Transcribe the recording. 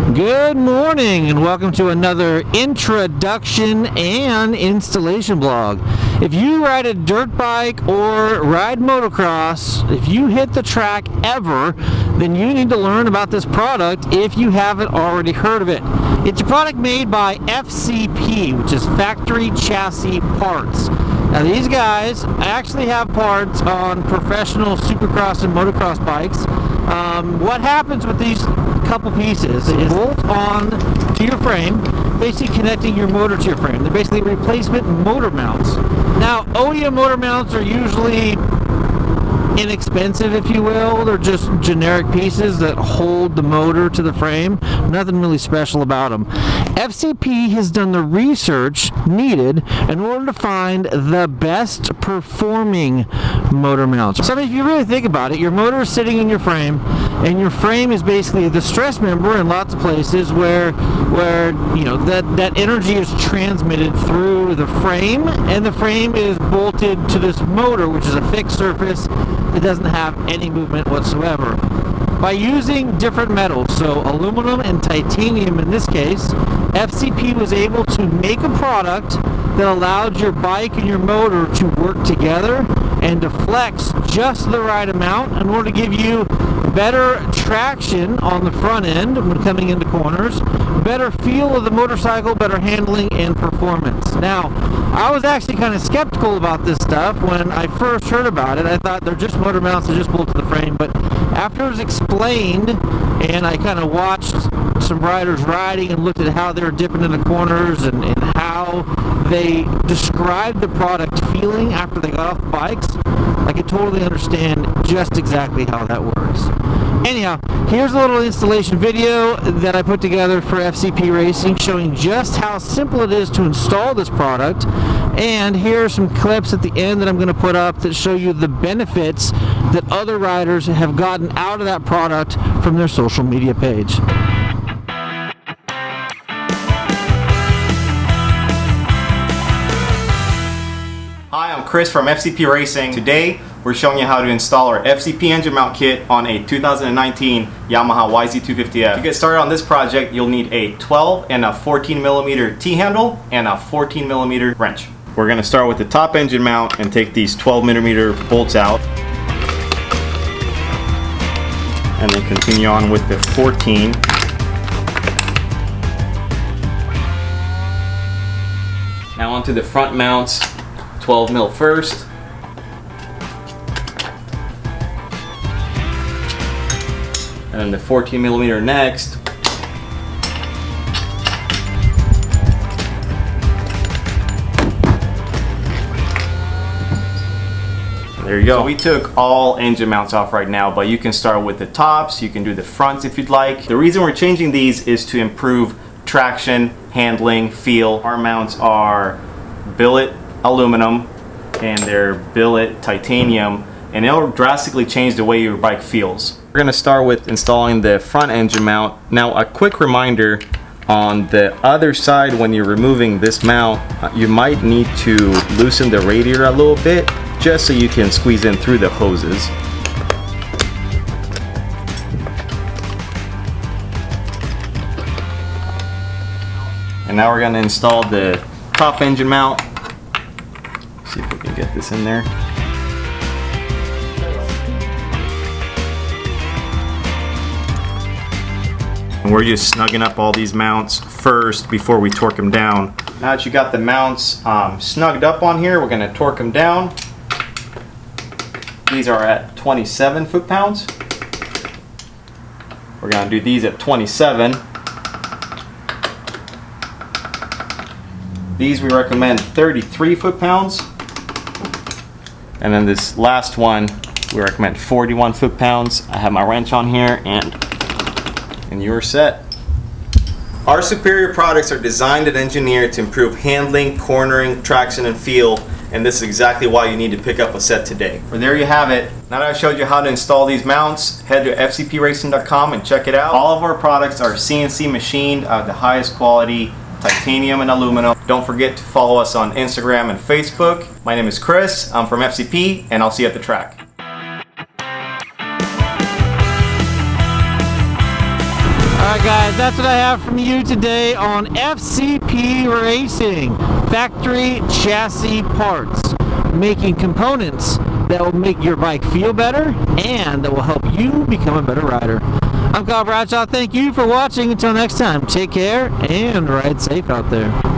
Good morning and welcome to another introduction and installation blog. If you ride a dirt bike or ride motocross, if you hit the track ever, then you need to learn about this product if you haven't already heard of it. It's a product made by FCP, which is Factory Chassis Parts. Now these guys actually have parts on professional supercross and motocross bikes. What happens with these couple pieces is bolt on to your frame, basically connecting your motor to your frame. They're basically replacement motor mounts. Now OEM motor mounts are usually inexpensive, if you will. They're just generic pieces that hold the motor to the frame. Nothing really special about them. FCP has done the research needed in order to find the best performing motor mounts. So if you really think about it, your motor is sitting in your frame, and your frame is basically the stress member in lots of places where you know that energy is transmitted through the frame, and the frame is bolted to this motor, which is a fixed surface. It doesn't have any movement whatsoever. By using different metals, so aluminum and titanium in this case, FCP was able to make a product that allowed your bike and your motor to work together and to flex just the right amount in order to give you better traction on the front end when coming into corners, better feel of the motorcycle, better handling and performance. Now, I was actually kind of skeptical about this stuff when I first heard about it. I thought they're just motor mounts that just bolt to the frame, but after it was explained and I kind of watched some riders riding and looked at how they were dipping in the corners and how they described the product feeling after they got off the bikes, I could totally understand just exactly how that works. Anyhow, here's a little installation video that I put together for FCP Racing showing just how simple it is to install this product, and here are some clips at the end that I'm going to put up that show you the benefits that other riders have gotten out of that product from their social media page. Hi, I'm Chris from FCP Racing. Today, we're showing you how to install our FCP engine mount kit on a 2019 Yamaha YZ250F. To get started on this project, you'll need a 12 and a 14 millimeter T-handle and a 14 millimeter wrench. We're going to start with the top engine mount and take these 12 millimeter bolts out. And then continue on with the 14. Now onto the front mounts. 12 mil first. And then the 14 millimeter next. There you go. So we took all engine mounts off right now, but you can start with the tops, you can do the fronts if you'd like. The reason we're changing these is to improve traction, handling, feel. Our mounts are billet aluminum and they're billet titanium, and it'll drastically change the way your bike feels. We're going to start with installing the front engine mount. Now a quick reminder, on the other side when you're removing this mount, you might need to loosen the radiator a little bit just so you can squeeze in through the hoses. And now we're going to install the top engine mount. See if we can get this in there. And we're just snugging up all these mounts first before we torque them down. Now that you got the mounts snugged up on here, we're going to torque them down. These are at 27 foot-pounds. We're going to do these at 27. These we recommend 33 foot-pounds. And then this last one, we recommend 41 foot-pounds. I have my wrench on here, and you're set. Our superior products are designed and engineered to improve handling, cornering, traction, and feel, and this is exactly why you need to pick up a set today. Well, there you have it. Now that I've showed you how to install these mounts, head to fcpracing.com and check it out. All of our products are CNC machined of the highest quality, titanium and aluminum. Don't forget to follow us on Instagram and Facebook. My name is Chris, I'm from FCP, and I'll see you at the track. Alright guys, that's what I have from you today on FCP Racing. Factory chassis parts. Making components that will make your bike feel better and that will help you become a better rider. I'm Kyle Bradshaw. Thank you for watching. Until next time, take care and ride safe out there.